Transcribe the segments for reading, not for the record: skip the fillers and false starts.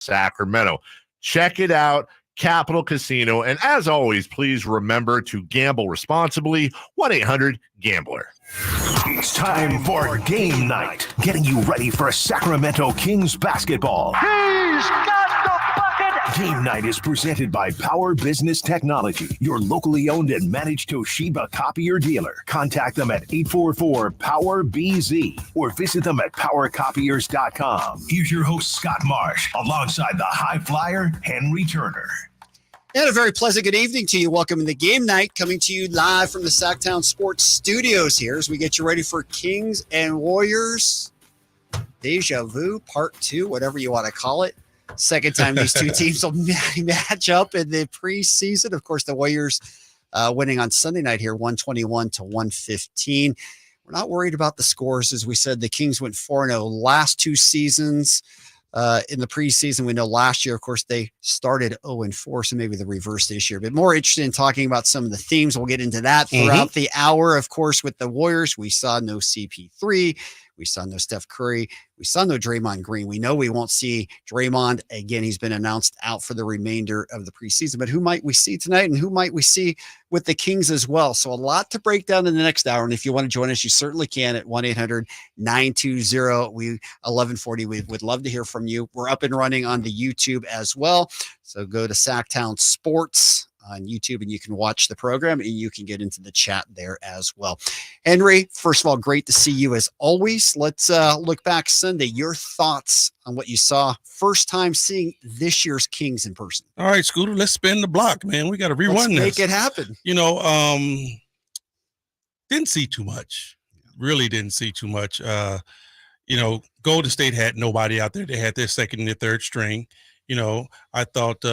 Sacramento. Check it out. Capital Casino. And as always, please remember to gamble responsibly. 1-800-GAMBLER. It's time for Game Night, getting you ready for Sacramento Kings basketball. He's got the bucket! Game Night is presented by Power Business Technology, your locally owned and managed Toshiba copier dealer. Contact them at 844-POWER-BZ or visit them at powercopiers.com. Here's your host, Scott Marsh, alongside the high flyer, Henry Turner. And a very pleasant good evening to you. Welcome to the Game Night, coming to you live from the Sacktown Sports Studios here as we get you ready for Kings and Warriors Deja Vu Part 2, whatever you want to call it. Second time these two teams will match up in the preseason. Of course, the Warriors winning on Sunday night here, 121-115. We're not worried about the scores. As we said, the Kings went 4-0 last two seasons. In the preseason, we know last year, of course, they started 0-4, so maybe the reverse this year. But more interested in talking about some of the themes. We'll get into that throughout the hour. Of course, with the Warriors, we saw no CP3. We saw no Steph Curry. We saw no Draymond Green. We know we won't see Draymond again. He's been announced out for the remainder of the preseason. But who might we see tonight, and who might we see with the Kings as well? So a lot to break down in the next hour. And if you want to join us, you certainly can at 1-800-920-1140. We would love to hear from you. We're up and running on the YouTube as well. So go to Sacktown Sports on YouTube and you can watch the program and you can get into the chat there as well. Henry, first of all, great to see you as always. Let's look back Sunday. Your thoughts on what you saw first time seeing this year's Kings in person. All right, Scooter, let's spin the block, man. We got to rerun this. Make it happen. You know, didn't see too much. Really didn't see too much. You know, Golden State had nobody out there. They had their second and their third string. You know, I thought,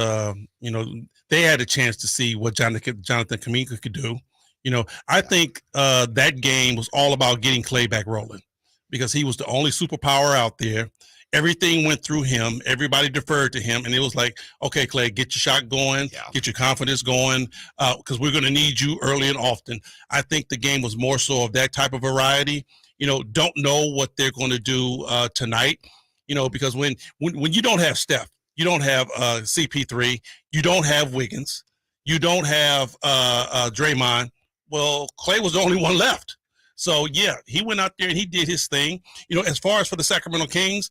you know, they had a chance to see what Jonathan Kuminga could do. You know, I think that game was all about getting Klay back rolling because he was the only superpower out there. Everything went through him. Everybody deferred to him. And it was like, okay, Klay, get your shot going, get your confidence going, because we're going to need you early and often. I think the game was more so of that type of variety. You know, don't know what they're going to do tonight, you know, because when you don't have Steph, you don't have CP3, you don't have Wiggins, you don't have Draymond. Well, Klay was the only one left. So, yeah, he went out there and he did his thing. You know, as far as for the Sacramento Kings,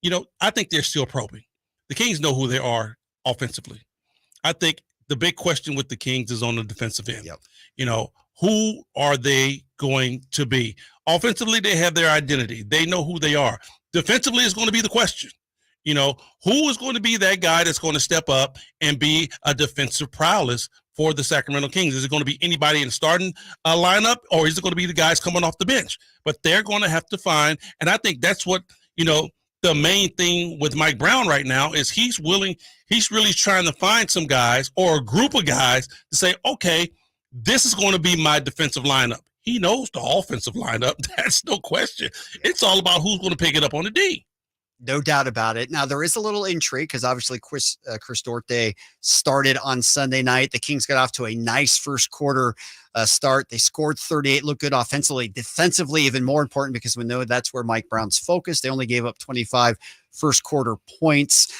you know, I think they're still probing. The Kings know who they are offensively. I think the big question with the Kings is on the defensive end. You know, who are they going to be? Offensively, they have their identity. They know who they are. Defensively is going to be the question. You know, who is going to be that guy that's going to step up and be a defensive prowess for the Sacramento Kings? Is it going to be anybody in the starting lineup, or is it going to be the guys coming off the bench? But they're going to have to find, and I think that's what, you know, the main thing with Mike Brown right now is he's really trying to find some guys or a group of guys to say, okay, this is going to be my defensive lineup. He knows the offensive lineup. That's no question. It's all about who's going to pick it up on the D. No doubt about it. Now, there is a little intrigue because obviously Chris Duarte started on Sunday night. The Kings got off to a nice first quarter start. They scored 38, looked good offensively. Defensively, even more important because we know that's where Mike Brown's focused. They only gave up 25 first quarter points.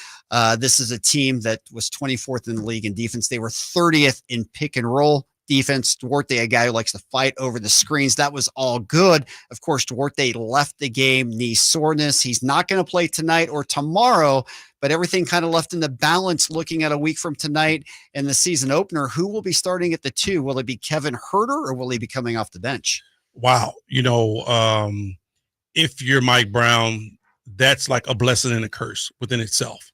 This is a team that was 24th in the league in defense. They were 30th in pick and roll defense. Duarte, a guy who likes to fight over the screens. That was all good. Of course, Duarte left the game, knee soreness. He's not going to play tonight or tomorrow, but everything kind of left in the balance looking at a week from tonight and the season opener. Who will be starting at the 2? Will it be Kevin Huerter or will he be coming off the bench? Wow. You know, if you're Mike Brown, that's like a blessing and a curse within itself.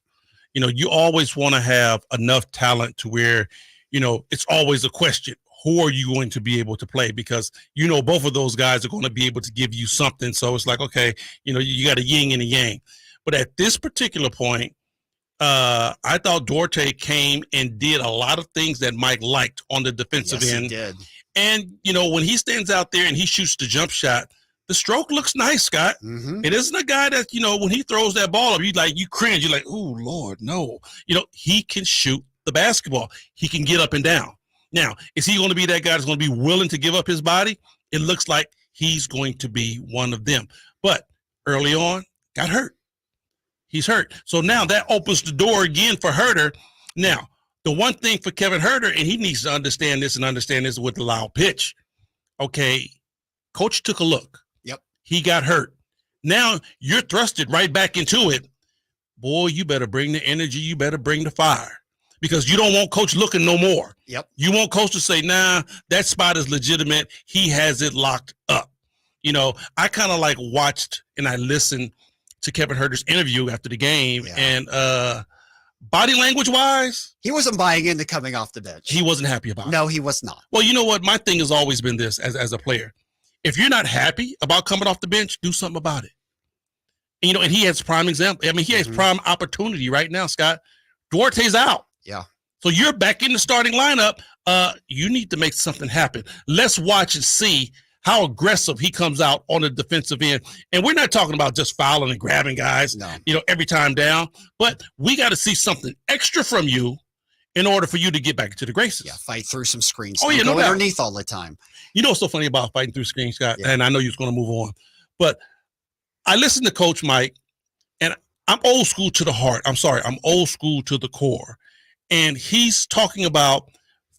You know, you always want to have enough talent to where, you know, it's always a question. Who are you going to be able to play? Because, you know, both of those guys are going to be able to give you something. So it's like, okay, you know, you got a yin and a yang. But at this particular point, I thought Duarte came and did a lot of things that Mike liked on the defensive end. He did. And, you know, when he stands out there and he shoots the jump shot, the stroke looks nice, Scott. It isn't a guy that, you know, when he throws that ball up, you cringe. You're like, oh, Lord, no. You know, he can shoot the basketball. He can get up and down. Now, is he going to be that guy that's going to be willing to give up his body? It looks like he's going to be one of them. But early on, got hurt. He's hurt. So now that opens the door again for Herter. Now, the one thing for Kevin Herter, and he needs to understand this with the loud pitch. Okay, coach took a look. Yep. He got hurt. Now you're thrusted right back into it. Boy, you better bring the energy. You better bring the fire, because you don't want coach looking no more. Yep. You want coach to say, nah, that spot is legitimate. He has it locked up. You know, I kind of like watched and I listened to Kevin Herter's interview after the game, and body language wise, he wasn't buying into coming off the bench. He wasn't happy about it. No, he was not. Well, you know what? My thing has always been this as a player. If you're not happy about coming off the bench, do something about it. And, you know, and he has prime example. I mean, he has prime opportunity right now, Scott. Duarte's out. Yeah. So you're back in the starting lineup. You need to make something happen. Let's watch and see how aggressive he comes out on the defensive end. And we're not talking about just fouling and grabbing guys, you know, every time down. But we got to see something extra from you in order for you to get back into the graces. Yeah, fight through some screens. Oh, yeah, no no doubt. Underneath all the time. You know what's so funny about fighting through screens, Scott? Yeah. And I know you're going to move on. But I listened to Coach Mike, and I'm old school to the heart. I'm sorry, I'm old school to the core. And he's talking about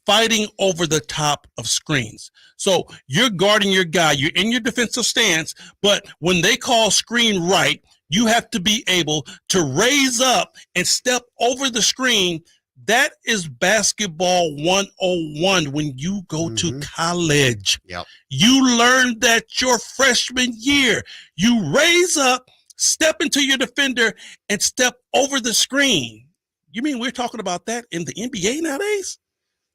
fighting over the top of screens. So you're guarding your guy, you're in your defensive stance, but when they call screen right, you have to be able to raise up and step over the screen. That is basketball 101 when you go to college. Yep. You learn that your freshman year. You raise up, step into your defender, and step over the screen. You mean we're talking about that in the NBA nowadays?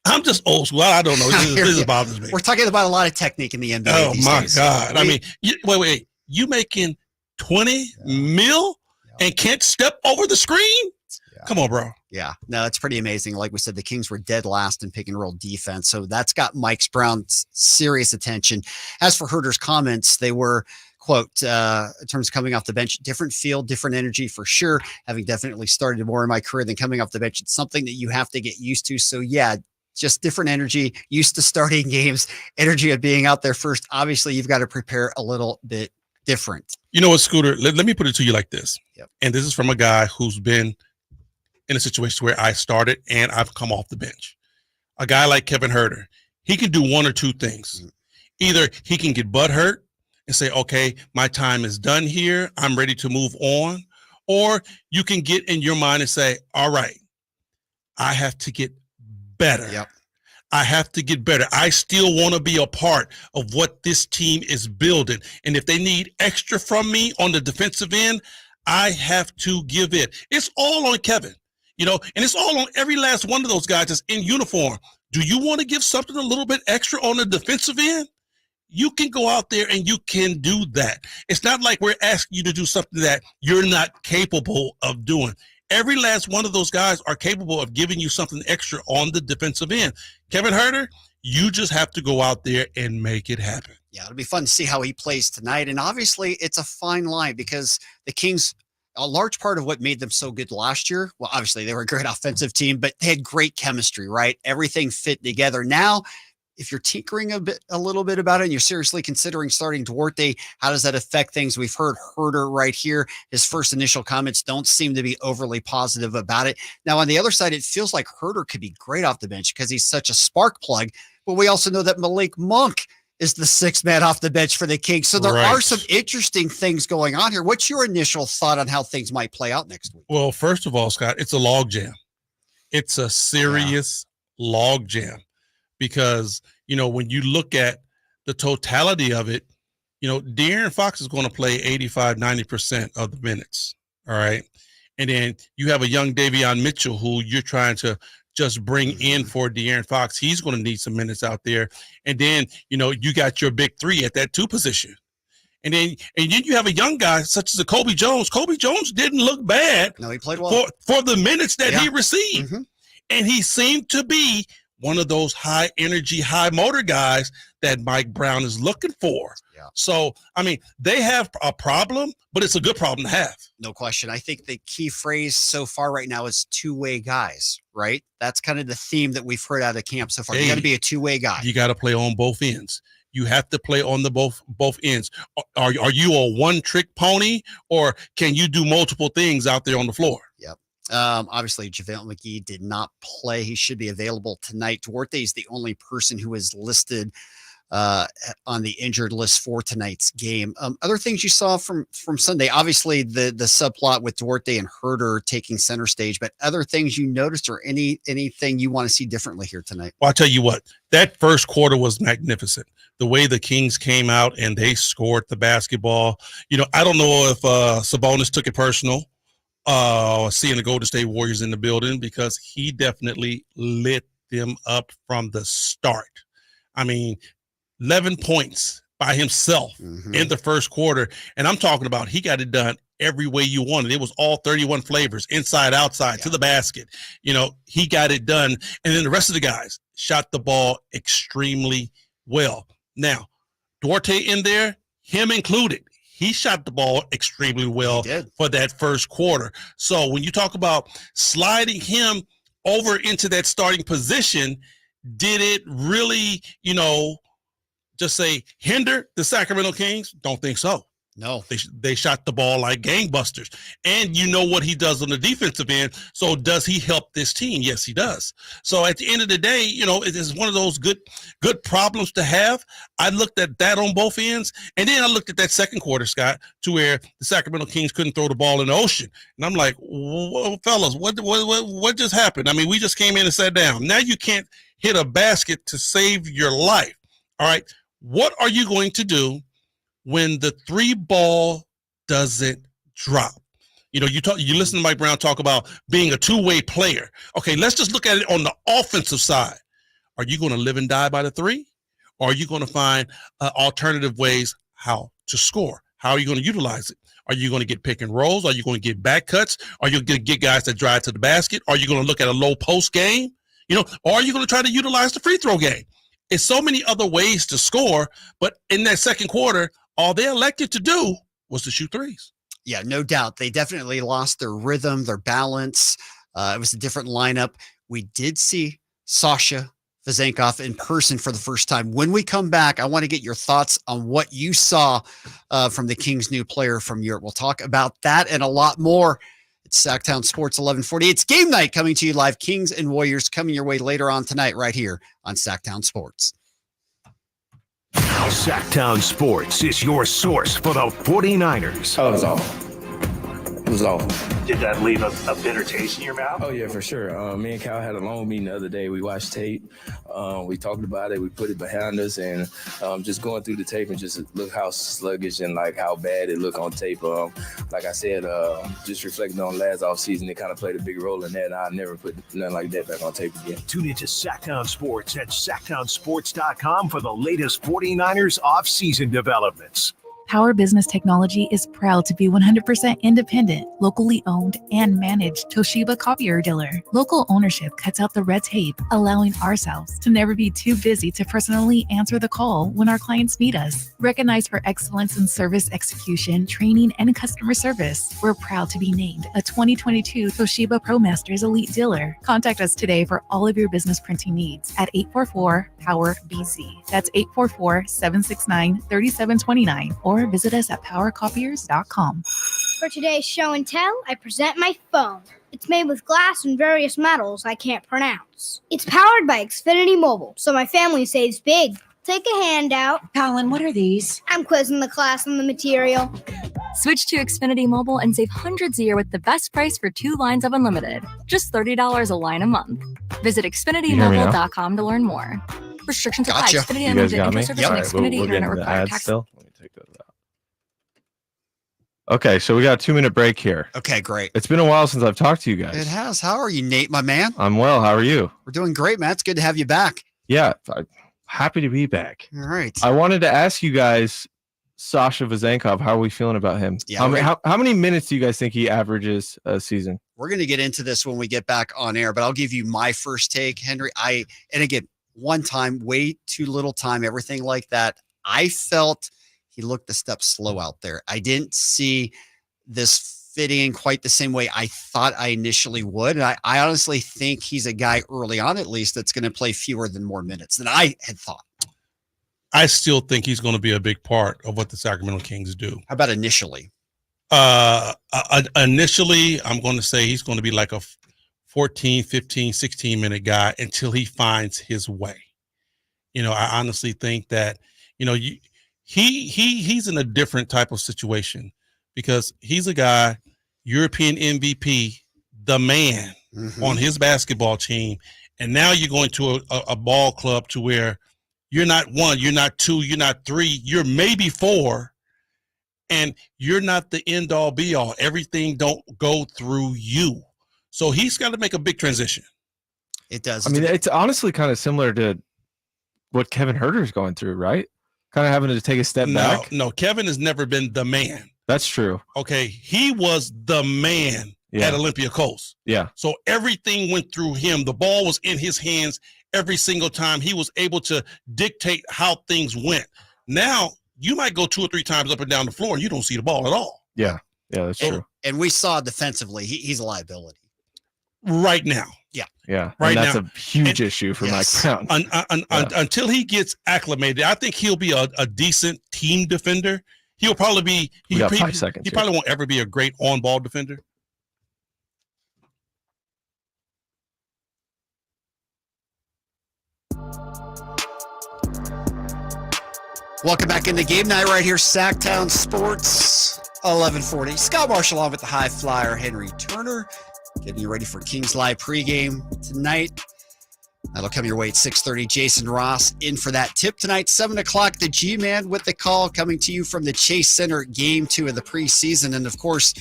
I'm just old school. I don't know. This bothers me. We're talking about a lot of technique in the NBA. Oh, these my days. God. I mean, wait. You making 20 mil and can't step over the screen? Yeah. Come on, bro. Yeah, no, it's pretty amazing. Like we said, the Kings were dead last in pick and roll defense. So that's got Mike Brown's serious attention. As for Herter's comments, they were, quote, in terms of coming off the bench, different feel, different energy for sure. Having definitely started more in my career than coming off the bench, it's something that you have to get used to. So yeah, just different energy, used to starting games, energy of being out there first. Obviously, you've got to prepare a little bit different. You know what, Scooter? Let me put it to you like this. Yep. And this is from a guy who's been in a situation where I started and I've come off the bench. A guy like Kevin Herter, he can do one or two things. Either he can get butthurt and say, okay, my time is done here, I'm ready to move on. Or you can get in your mind and say, all right, I have to get better. Yep. I have to get better. I still want to be a part of what this team is building. And if they need extra from me on the defensive end, I have to give it. It's all on Kevin, you know, and it's all on every last one of those guys that's in uniform. Do you want to give something a little bit extra on the defensive end? You can go out there and you can do that. It's not like we're asking you to do something that you're not capable of doing. Every last one of those guys are capable of giving you something extra on the defensive end. Kevin Herter, you just have to go out there and make it happen. Yeah, it'll be fun to see how he plays tonight. And obviously, it's a fine line because the Kings, a large part of what made them so good last year, well, obviously, they were a great offensive team, but they had great chemistry, right? Everything fit together. Now, if you're tinkering a little bit about it and you're seriously considering starting Duarte, how does that affect things? We've heard Herter right here. His first initial comments don't seem to be overly positive about it. Now, on the other side, it feels like Herter could be great off the bench because he's such a spark plug. But we also know that Malik Monk is the sixth man off the bench for the Kings. So there are some interesting things going on here. What's your initial thought on how things might play out next week? Well, first of all, Scott, it's a log jam. It's a serious log jam. Because, you know, when you look at the totality of it, you know, De'Aaron Fox is going to play 85, 90% of the minutes. All right. And then you have a young Davion Mitchell who you're trying to just bring in for De'Aaron Fox. He's going to need some minutes out there. And then, you know, you got your big three at that 2 position. And then you have a young guy such as a Kobe Jones. Kobe Jones didn't look bad. No, he played well for the minutes that he received. And he seemed to be one of those high energy, high motor guys that Mike Brown is looking for. Yeah. So, I mean, they have a problem, but it's a good problem to have. No question. I think the key phrase so far right now is two-way guys, right? That's kind of the theme that we've heard out of camp so far. You got to be a two-way guy. You got to play on both ends. You have to play on the both ends. Are you a one-trick pony, or can you do multiple things out there on the floor? Yep. Obviously, JaVale McGee did not play. He should be available tonight. Duarte is the only person who is listed on the injured list for tonight's game. Other things you saw from Sunday, obviously the subplot with Duarte and Herter taking center stage, but other things you noticed or anything you want to see differently here tonight? Well, I'll tell you what, that first quarter was magnificent. The way the Kings came out and they scored the basketball. I don't know if Sabonis took it personal, seeing the Golden State Warriors in the building, because he definitely lit them up from the start. I mean, 11 points by himself in the first quarter. And I'm talking about he got it done every way you wanted. It was all 31 flavors, inside, outside, to the basket. He got it done. And then the rest of the guys shot the ball extremely well. Now, Duarte in there, him included, he shot the ball extremely well for that first quarter. So when you talk about sliding him over into that starting position, did it really, just say hinder the Sacramento Kings? Don't think so. No, they shot the ball like gangbusters. And you know what he does on the defensive end. So does he help this team? Yes, he does. So at the end of the day, it is one of those good problems to have. I looked at that on both ends. And then I looked at that second quarter, Scott, to where the Sacramento Kings couldn't throw the ball in the ocean. And I'm like, fellas, what just happened? I mean, we just came in and sat down. Now you can't hit a basket to save your life. All right. What are you going to do when the 3-ball doesn't drop? You listen to Mike Brown talk about being a two-way player. Okay, let's just look at it on the offensive side. Are you going to live and die by the 3? Or are you going to find alternative ways how to score? How are you going to utilize it? Are you going to get pick and rolls? Are you going to get back cuts? Are you going to get guys that drive to the basket? Are you going to look at a low post game? Or are you going to try to utilize the free throw game? It's so many other ways to score, but in that second quarter, all they elected to do was to shoot threes. Yeah, no doubt. They definitely lost their rhythm, their balance. It was a different lineup. We did see Sasha Vezenkov in person for the first time. When we come back, I want to get your thoughts on what you saw from the Kings' new player from Europe. We'll talk about that and a lot more. It's Sacktown Sports 1140. It's game night coming to you live. Kings and Warriors coming your way later on tonight right here on Sacktown Sports. Sacktown Sports is your source for the 49ers. Oh, it was awful. It was awful. Did that leave a bitter taste in your mouth? Oh, yeah, for sure. Me and Kyle had a long meeting the other day. We watched tape. We talked about it. We put it behind us. And just going through the tape and just look how sluggish and, how bad it looked on tape. Like I said, just reflecting on last offseason, it kind of played a big role in that. And I'll never put nothing like that back on tape again. Tune into Sacktown Sports at sacktownsports.com for the latest 49ers offseason developments. Power Business Technology is proud to be 100% independent, locally owned, and managed Toshiba copier dealer. Local ownership cuts out the red tape, allowing ourselves to never be too busy to personally answer the call when our clients need us. Recognized for excellence in service execution, training, and customer service, we're proud to be named a 2022 Toshiba ProMasters Elite Dealer. Contact us today for all of your business printing needs at 844-POWER-BZ. That's 844-769-3729, or visit us at powercopiers.com. For today's show and tell, I present my phone. It's made with glass and various metals I can't pronounce. It's powered by Xfinity Mobile, so my family saves big. Take a handout. Colin, what are these? I'm quizzing the class on the material. Switch to Xfinity Mobile and save hundreds a year with the best price for 2 lines of unlimited. Just $30 a line a month. Visit XfinityMobile.com to learn more. Restrictions apply. Gotcha. Xfinity You guys Unlimited got me? Internet service All and right, Xfinity we'll get Internet into the required ads tax. still. Let me take those out. Okay, so we got a 2-minute break here. Okay, great. It's been a while since I've talked to you guys. It has. How are you, Nate, my man? I'm well. How are you? We're doing great, man. It's good to have you back. Yeah, I'm happy to be back. All right. I wanted to ask you guys, Sasha Vezenkov, how are we feeling about him? Yeah, how many minutes do you guys think he averages a season? We're going to get into this when we get back on air, but I'll give you my first take, Henry. And again, one time, way too little time, everything like that. I felt he looked a step slow out there. I didn't see this fitting in quite the same way I thought I initially would. And I honestly think he's a guy early on, at least, that's going to play fewer than more minutes than I had thought. I still think he's going to be a big part of what the Sacramento Kings do. How about initially? Initially, I'm going to say he's going to be like a 14, 15, 16-minute guy until he finds his way. I honestly think that, he's in a different type of situation because he's a guy, European MVP, the man on his basketball team. And now you're going to a ball club to where you're not 1, you're not 2, you're not 3, you're maybe 4. And you're not the end all be all. Everything don't go through you. So he's got to make a big transition. It does. I mean, it's honestly kind of similar to what Kevin Huerter's going through, right? Kind of having to take a step back. No, Kevin has never been the man. That's true. Okay, he was the man at Olympiacos. Yeah. So everything went through him. The ball was in his hands every single time. He was able to dictate how things went. Now, you might go 2 or 3 times up and down the floor and you don't see the ball at all. Yeah, that's true. And we saw defensively, he's a liability. Right now. Yeah. Right and that's now. a huge issue for Mike Brown. Until he gets acclimated, I think he'll be a decent team defender. He'll probably be. We got 5 seconds. He probably won't ever be a great on-ball defender. Welcome back into Game Night right here, Sacktown Sports, 1140. Scott Marshall on with the high flyer, Henry Turner, getting you ready for Kings Live pregame tonight. That'll come your way at 6:30. Jason Ross in for that tip tonight. 7 o'clock, the G-Man with the call coming to you from the Chase Center, Game 2 of the preseason. And, of course,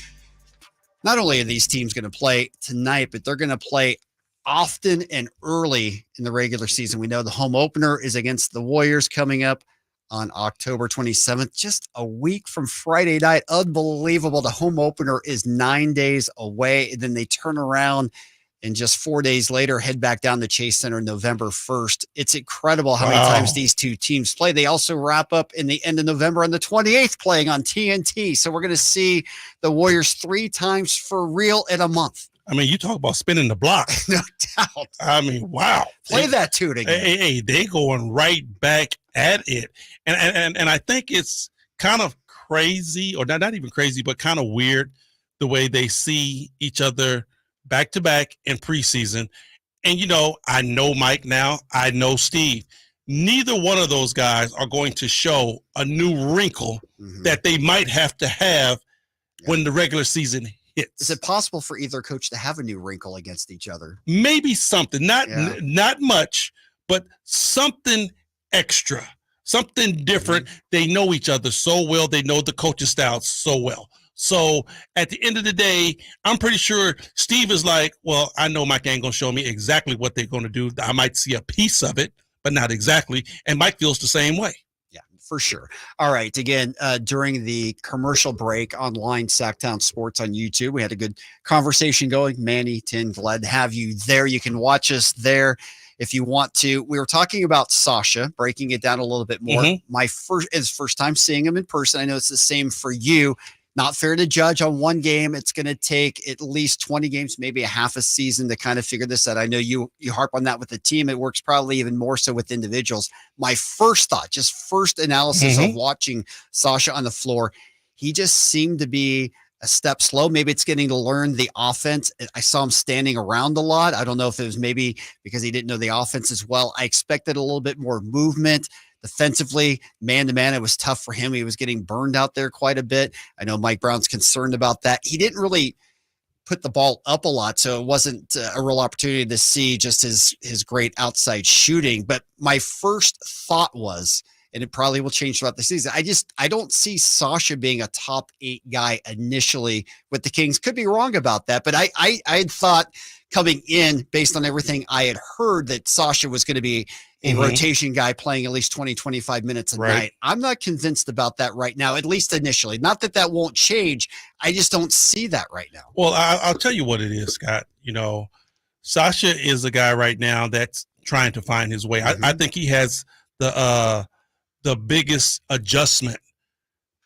not only are these teams going to play tonight, but they're going to play often and early in the regular season. We know the home opener is against the Warriors coming up on October 27th, just a week from Friday night. Unbelievable. The home opener is 9 days away. And then they turn around and just 4 days later, head back down to Chase Center November 1st. It's incredible how many times these two teams play. They also wrap up in the end of November on the 28th playing on TNT. So we're going to see the Warriors 3 times for real in a month. I mean, you talk about spinning the block. No doubt. I mean, wow. Play that tune again. Hey, they going right back at it. And I think it's kind of crazy, or not even crazy, but kind of weird the way they see each other back to back in preseason. And, I know Mike now, I know Steve. Neither one of those guys are going to show a new wrinkle that they might have to have when the regular season hits. Is it possible for either coach to have a new wrinkle against each other? Maybe something, not much, but something extra, something different. They know each other so well. They know the coaching styles so well. So at the end of the day, I'm pretty sure Steve is like, well, I know Mike ain't going to show me exactly what they're going to do. I might see a piece of it, but not exactly. And Mike feels the same way. Yeah, for sure. All right. Again, during the commercial break online, Sacktown Sports on YouTube, we had a good conversation going. Manny, Tin, glad to have you there. You can watch us there if you want to. We were talking about Sasha, breaking it down a little bit more. My first time seeing him in person. I know it's the same for you. Not fair to judge on one game. It's going to take at least 20 games, maybe a half a season to kind of figure this out. I know you harp on that with the team. It works probably even more so with individuals. My first thought, just first analysis of watching Sasha on the floor, he just seemed to be a step slow. Maybe it's getting to learn the offense. I saw him standing around a lot. I don't know if it was maybe because he didn't know the offense as well. I expected a little bit more movement. Defensively, man-to-man, it was tough for him. He was getting burned out there quite a bit. I know Mike Brown's concerned about that. He didn't really put the ball up a lot, so it wasn't a real opportunity to see just his great outside shooting. But my first thought was, and it probably will change throughout the season, I don't see Sasha being a top 8 guy initially with the Kings. Could be wrong about that, but I had thought coming in, based on everything I had heard, that Sasha was going to be a rotation guy playing at least 20, 25 minutes a night. I'm not convinced about that right now, at least initially. Not that won't change. I just don't see that right now. Well, I'll tell you what it is, Scott. Sasha is a guy right now that's trying to find his way. I think he has the biggest adjustment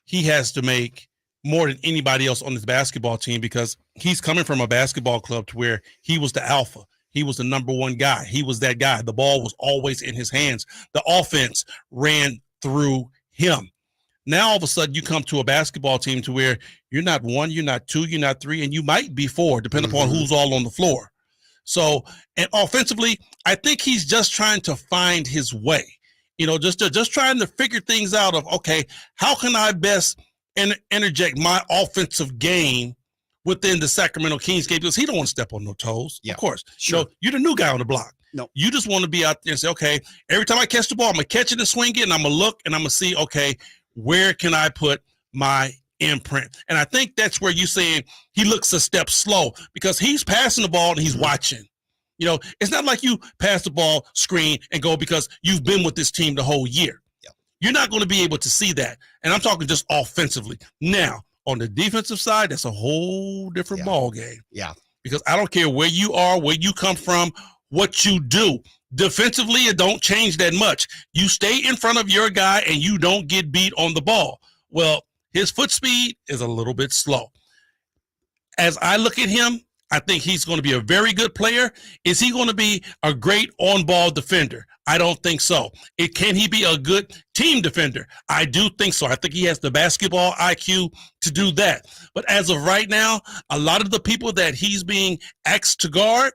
he has to make more than anybody else on this basketball team, because he's coming from a basketball club to where he was the alpha. He was the number one guy. He was that guy. The ball was always in his hands. The offense ran through him. Now, all of a sudden, you come to a basketball team to where you're not 1, you're not 2, you're not 3, and you might be 4, depending upon who's all on the floor. So, and offensively, I think he's just trying to find his way, just trying to figure things out of, okay, how can I best interject my offensive game within the Sacramento Kings game, because he don't want to step on no toes. Yeah, of course. sure. You're the new guy on the block. No. You just want to be out there and say, okay, every time I catch the ball, I'm going to catch it and swing it, and I'm going to look and I'm going to see, okay, where can I put my imprint? And I think that's where you're saying he looks a step slow, because he's passing the ball and he's watching. It's not like you pass the ball, screen, and go, because you've been with this team the whole year. Yeah. You're not going to be able to see that. And I'm talking just offensively. Now, on the defensive side, that's a whole different ball game. Yeah. Because I don't care where you are, where you come from, what you do. Defensively, it don't change that much. You stay in front of your guy and you don't get beat on the ball. Well, his foot speed is a little bit slow. As I look at him, I think he's going to be a very good player. Is he going to be a great on-ball defender? I don't think so. Can he be a good team defender? I do think so. I think he has the basketball IQ to do that. But as of right now, a lot of the people that he's being asked to guard,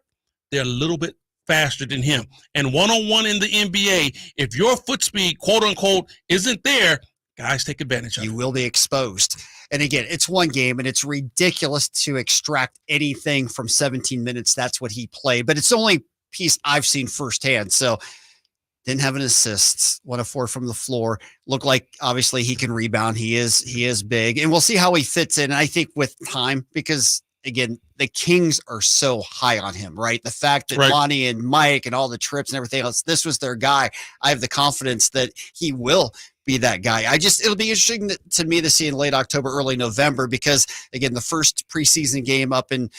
they're a little bit faster than him. And one-on-one in the NBA, if your foot speed, quote-unquote, isn't there, guys take advantage of it. You will be exposed. And again, it's one game, and it's ridiculous to extract anything from 17 minutes. That's what he played. But it's the only piece I've seen firsthand. So didn't have an assist, 1 of 4 from the floor. Looked like, obviously, he can rebound. He is big. And we'll see how he fits in. And I think with time, because, again, the Kings are so high on him, right? The fact that Lonnie and Mike and all the trips and everything else, this was their guy. I have the confidence that he will be that guy. It'll be interesting to me to see in late October, early November, because, again, the first preseason game up in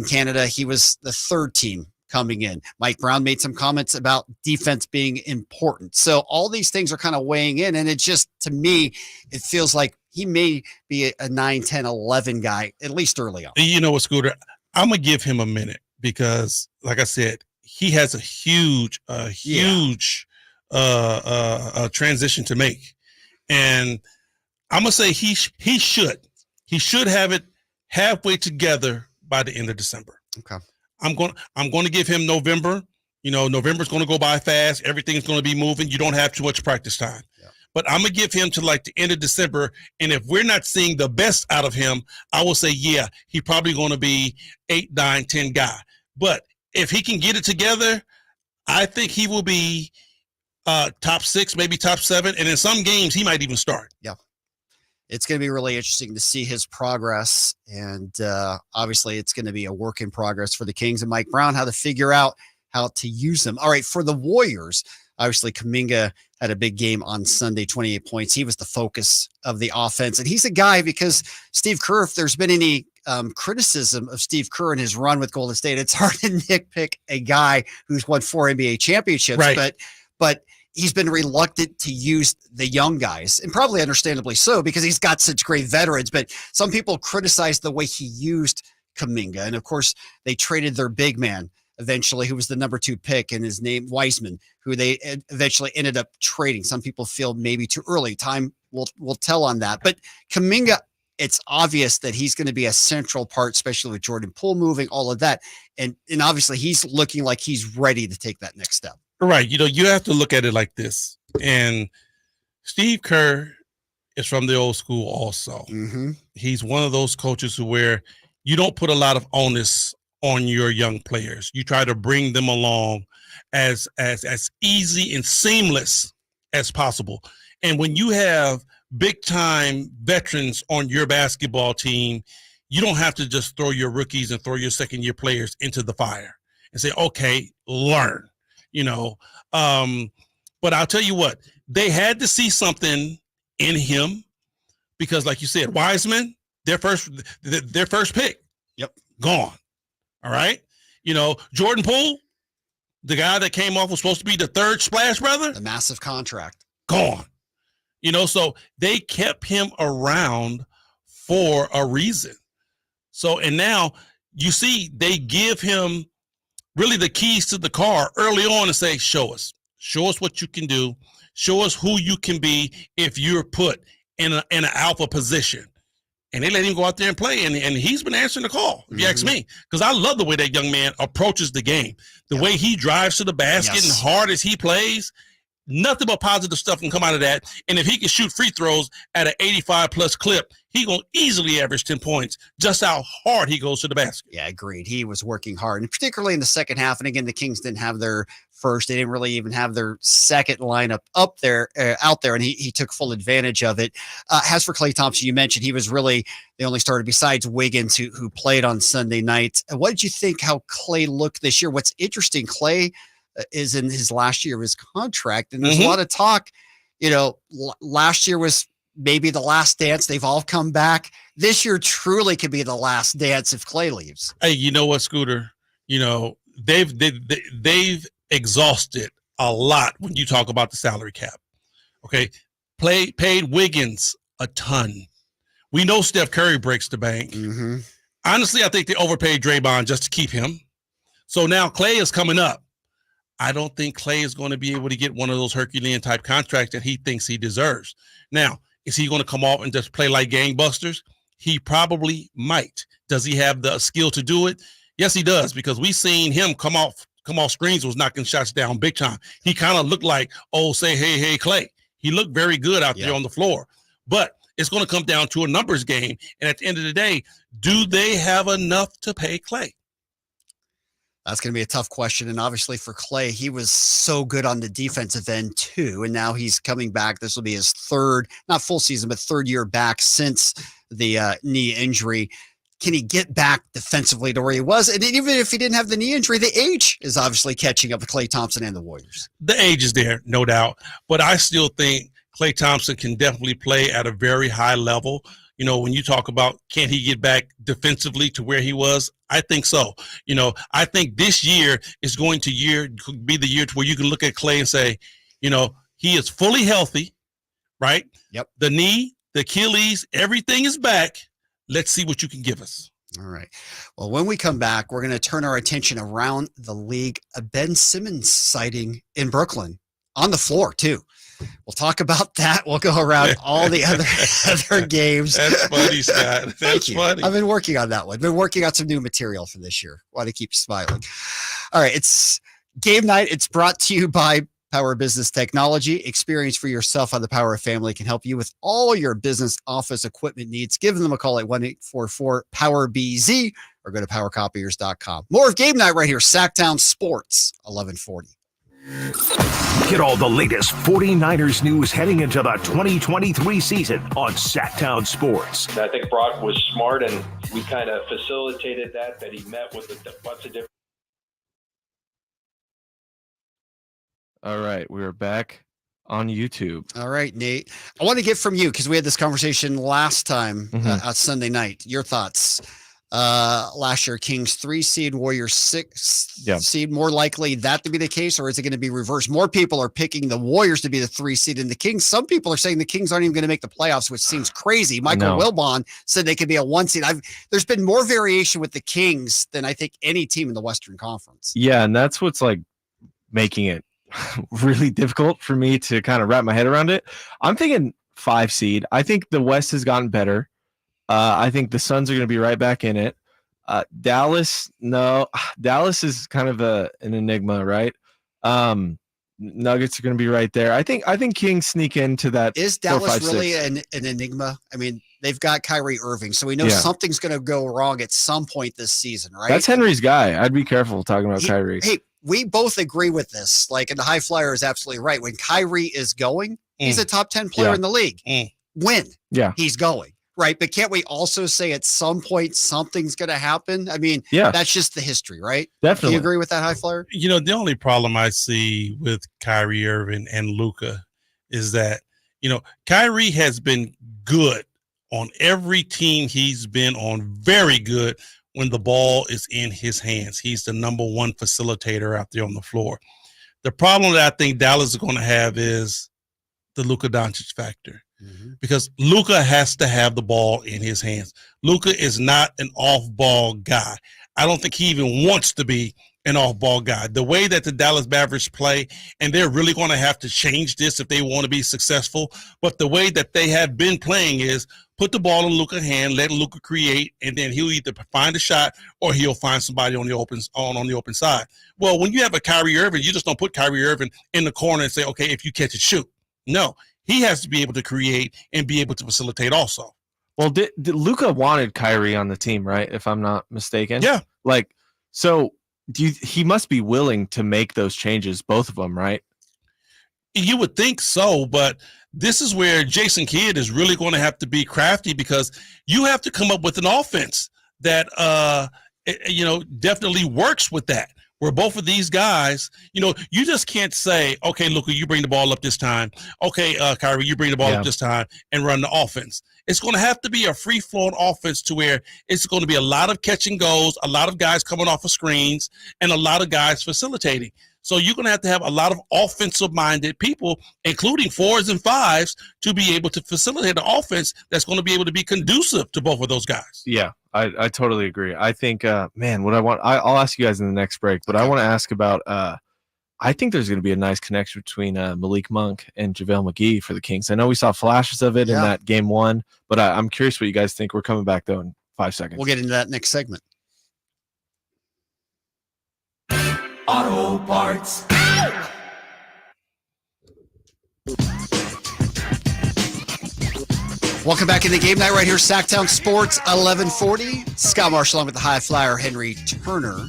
Canada, he was the 3rd team coming in. Mike Brown made some comments about defense being important. So all these things are kind of weighing in, and it just, to me, it feels like he may be a 9, 10, 11 guy, at least early on. You know what, Scooter? I'm going to give him a minute because, like I said, he has a huge transition to make. And I'm going to say he should have it halfway together by the end of December. Okay. I'm going to give him November. November's going to go by fast. Everything's going to be moving. You don't have too much practice time. Yeah. But I'm going to give him to like the end of December. And if we're not seeing the best out of him, I will say, yeah, he's probably going to be 8, 9, 10 guy. But if he can get it together, I think he will be top 6, maybe top 7. And in some games, he might even start. Yeah. It's going to be really interesting to see his progress. And obviously, it's going to be a work in progress for the Kings and Mike Brown, how to figure out how to use them. All right, for the Warriors, obviously, Kuminga had a big game on Sunday, 28 points. He was the focus of the offense. And he's a guy, because Steve Kerr, if there's been any criticism of Steve Kerr and his run with Golden State, it's hard to nitpick a guy who's won 4 NBA championships. Right. But he's been reluctant to use the young guys, and probably understandably so, because he's got such great veterans. But some people criticize the way he used Kuminga. And of course, they traded their big man eventually, who was the number 2 pick, and his name Wiseman, who they eventually ended up trading. Some people feel maybe too early. Time will tell on that. But Kuminga, it's obvious that he's going to be a central part, especially with Jordan Poole moving, all of that. And obviously he's looking like he's ready to take that next step. Right. You have to look at it like this. And Steve Kerr is from the old school also. Mm-hmm. He's one of those coaches where you don't put a lot of onus on your young players. You try to bring them along as easy and seamless as possible. And when you have big time veterans on your basketball team, you don't have to just throw your rookies and throw your second year players into the fire and say, okay, learn. But I'll tell you what, they had to see something in him, because like you said, Wiseman, their first pick. Yep. Gone. All right. Jordan Poole, the guy that came off was supposed to be the 3rd Splash Brother. The massive contract. Gone. So they kept him around for a reason. So, and now you see, they give him really the keys to the car early on and say, show us what you can do. Show us who you can be if you're put in an alpha position. And they let him go out there and play, and he's been answering the call, if you ask me, because I love the way that young man approaches the game. The way he drives to the basket and hard as he plays, nothing but positive stuff can come out of that. And if he can shoot free throws at an 85-plus clip, he going to easily average 10 points, just how hard he goes to the basket. Yeah, agreed. He was working hard, and particularly in the second half. And again, the Kings didn't have their first. They didn't really even have their second lineup out there, and he took full advantage of it. As for Klay Thompson, you mentioned he was really the only starter besides Wiggins who played on Sunday night. What did you think how Klay looked this year? What's interesting, Klay is in his last year of his contract, and there's a lot of talk. Last year was maybe the last dance. They've all come back. This year truly could be the last dance if Klay leaves. Hey, you know what, Scooter? They've exhausted a lot when you talk about the salary cap. Okay, paid Wiggins a ton. We know Steph Curry breaks the bank. Honestly, I think they overpaid Draymond just to keep him. So now Klay is coming up. I don't think Klay is going to be able to get one of those Herculean type contracts that he thinks he deserves. Now, is he going to come off and just play like gangbusters? He probably might. Does he have the skill to do it? Yes, he does, because we've seen him come off screens, was knocking shots down big time. He kind of looked like, hey, Klay. He looked very good out there on the floor. But it's going to come down to a numbers game. And at the end of the day, do they have enough to pay Klay? That's going to be a tough question. And obviously for Klay, he was so good on the defensive end too. And now he's coming back. This will be his third, not full season, but third year back since the knee injury. Can he get back defensively to where he was? And even if he didn't have the knee injury, the age is obviously catching up with Klay Thompson and the Warriors. The age is there, no doubt. But I still think Klay Thompson can definitely play at a very high level. When you talk about can he get back defensively to where he was, I think so. I think this year is going to be the year to where you can look at Klay and say, he is fully healthy, right? Yep. The knee, the Achilles, everything is back. Let's see what you can give us. All right. Well, when we come back, we're going to turn our attention around the league. A Ben Simmons sighting in Brooklyn on the floor too. We'll talk about that. We'll go around all the other games. That's funny, Scott. That's funny. I've been working on that one. Been working on some new material for this year. Want to keep smiling. All right. It's game night. It's brought to you by Power Business Technology. Experience for yourself how the Power family can help you with all your business office equipment needs. Give them a call at 1-844-POWER-BZ or go to powercopiers.com. More of Game Night right here. Sacktown Sports, 1140. Get all the latest 49ers news heading into the 2023 season on Sacktown Sports. I think Brock was smart, and we kind of facilitated that he met with a bunch of different. All right, we're back on YouTube. All right, Nate. I want to get from you, because we had this conversation last time on Sunday night. Your thoughts. Last year, Kings 3 seed, Warriors 6 seed. More likely that to be the case, or is it going to be reversed? More people are picking the Warriors to be the 3 seed and the Kings. Some people are saying the Kings aren't even going to make the playoffs, which seems crazy. Michael Wilbon said they could be a 1 seed. There's been more variation with the Kings than I think any team in the Western Conference. Yeah, and that's what's making it really difficult for me to kind of wrap my head around it. I'm thinking 5 seed. I think the West has gotten better. I think the Suns are going to be right back in it. Dallas, no. Dallas is kind of an enigma, right? Nuggets are going to be right there. I think Kings sneak into that. Is Dallas really an enigma? I mean, they've got Kyrie Irving, so we know something's going to go wrong at some point this season, right? That's Henry's guy. I'd be careful talking about Kyrie. Hey, we both agree with this. And the high flyer is absolutely right. When Kyrie is going, he's a top 10 player in the league. When he's going. Right. But can't we also say at some point something's going to happen? I mean, that's just the history, right? Definitely. Do you agree with that, high flyer? The only problem I see with Kyrie Irving and Luka is that, Kyrie has been good on every team he's been on, very good when the ball is in his hands. He's the number one facilitator out there on the floor. The problem that I think Dallas is going to have is the Luka Doncic factor. Because Luka has to have the ball in his hands. Luka is not an off-ball guy. I don't think he even wants to be an off-ball guy. The way that the Dallas Mavericks play, and they're really going to have to change this if they want to be successful, but the way that they have been playing is put the ball in Luka's hand, let Luka create, and then he'll either find a shot or he'll find somebody on the open side. Well, when you have a Kyrie Irving, you just don't put Kyrie Irving in the corner and say, okay, if you catch it, shoot. No, he has to be able to create and be able to facilitate also. Well, did Luka wanted Kyrie on the team, right? If I'm not mistaken. Yeah. Like, so he must be willing to make those changes, both of them, right? You would think so, but this is where Jason Kidd is really going to have to be crafty, because you have to come up with an offense that, definitely works with that. Where both of these guys, you just can't say, okay, Luka, you bring the ball up this time. Okay, Kyrie, you bring the ball up this time and run the offense. It's going to have to be a free-flowing offense to where it's going to be a lot of catch and goes, a lot of guys coming off of screens, and a lot of guys facilitating. So you're going to have a lot of offensive-minded people, including 4s and 5s, to be able to facilitate an offense that's going to be able to be conducive to both of those guys. Yeah, I totally agree. I think, I'll ask you guys in the next break, but I want to ask about I think there's going to be a nice connection between Malik Monk and JaVale McGee for the Kings. I know we saw flashes of it in that game 1, but I'm curious what you guys think. We're coming back, though, in 5 seconds. We'll get into that next segment. Auto Parts. Welcome back in the game night right here, Sacktown Sports 1140. Scott Marsh along with the high flyer Henry Turner.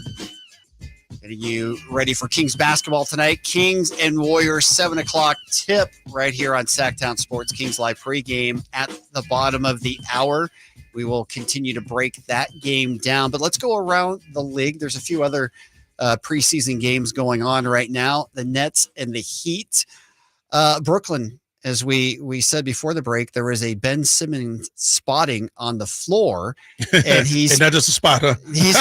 Getting you ready for Kings basketball tonight. Kings and Warriors 7 o'clock tip right here on Sacktown Sports. Kings live pregame at the bottom of the hour. We will continue to break that game down, but let's go around the league. There's a few other preseason games going on right now. The Nets and the Heat. Brooklyn, as we said before the break, there was a Ben Simmons spotting on the floor, and he's not just a spot, huh? He's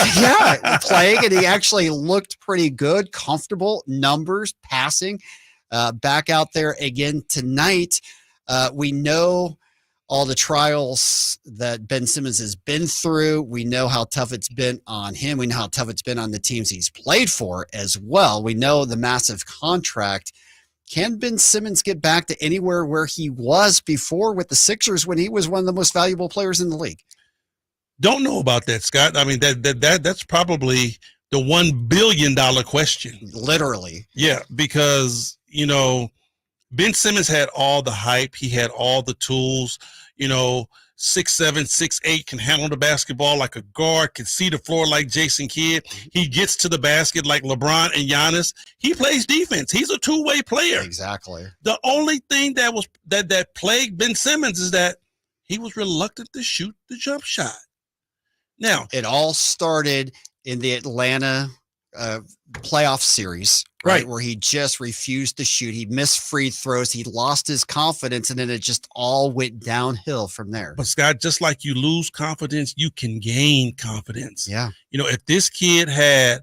playing, and he actually looked pretty good, comfortable, numbers, passing. Back out there again tonight. We know all the trials that Ben Simmons has been through. We know how tough it's been on him. We know how tough it's been on the teams he's played for as well. We know the massive contract. Can Ben Simmons get back to anywhere where he was before with the Sixers when he was one of the most valuable players in the league? Don't know about that, Scott. I mean, that's probably the $1 billion question. Literally. Yeah, because, Ben Simmons had all the hype. He had all the tools, 6'7", 6'8", can handle the basketball like a guard, can see the floor like Jason Kidd. He gets to the basket like LeBron and Giannis. He plays defense. He's a two-way player. Exactly. The only thing that plagued Ben Simmons is that he was reluctant to shoot the jump shot. Now, it all started in the Atlanta playoff series, right, where he just refused to shoot. He missed free throws. He lost his confidence, and then it just all went downhill from there. But Scott, just like you lose confidence, you can gain confidence. Yeah. If this kid had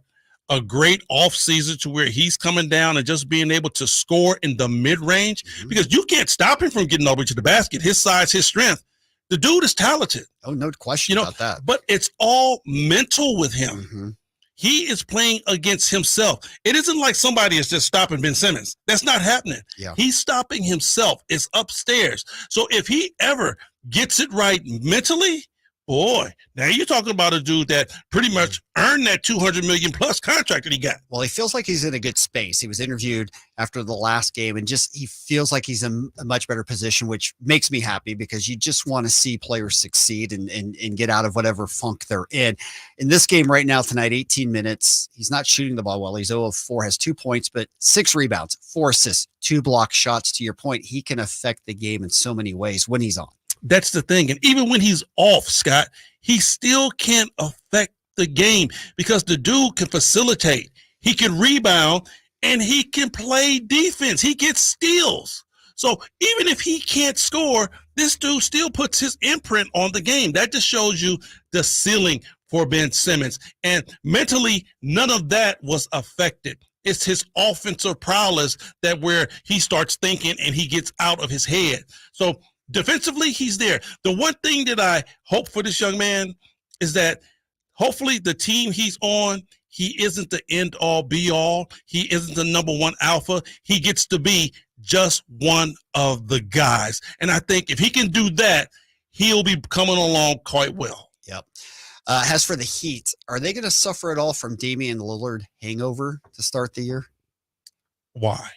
a great offseason to where he's coming down and just being able to score in the mid-range, because you can't stop him from getting over to the basket. His size, his strength. The dude is talented. Oh, no question about that. But it's all mental with him. Mm-hmm. He is playing against himself. It isn't like somebody is just stopping Ben Simmons. That's not happening. Yeah. He's stopping himself. It's upstairs. So if he ever gets it right mentally, boy, now you're talking about a dude that pretty much earned that $200 million plus contract that he got. Well, he feels like he's in a good space. He was interviewed after the last game, and he feels like he's in a much better position, which makes me happy because you just want to see players succeed and get out of whatever funk they're in. In this game right now tonight, 18 minutes, he's not shooting the ball well. He's 0 of 4, has 2 points, but 6 rebounds, 4 assists, 2 block shots. To your point, he can affect the game in so many ways when he's on. That's the thing. And even when he's off, Scott, he still can't affect the game because the dude can facilitate. He can rebound and he can play defense. He gets steals. So even if he can't score, this dude still puts his imprint on the game. That just shows you the ceiling for Ben Simmons. And mentally, none of that was affected. It's his offensive prowess that where he starts thinking and he gets out of his head. So defensively, he's there. The one thing that I hope for this young man is that hopefully the team he's on, he isn't the end all be all. He isn't the number one alpha. He gets to be just one of the guys. And I think if he can do that, he'll be coming along quite well. Yep. As for the Heat, are they going to suffer at all from Damian Lillard hangover to start the year? Why?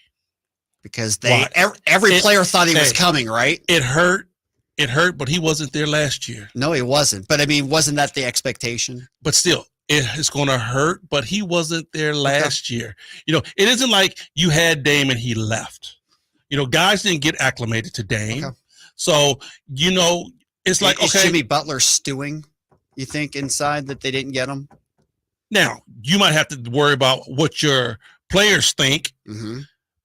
Because every player thought he was coming, right? It hurt, but he wasn't there last year. No, he wasn't. But I mean, wasn't that the expectation? But still, it's going to hurt, but he wasn't there last year. You know, it isn't like you had Dame and he left. You know, guys didn't get acclimated to Dame. Okay. So, you know, it's like, is Jimmy Butler stewing, you think, inside that they didn't get him? Now, you might have to worry about what your players think,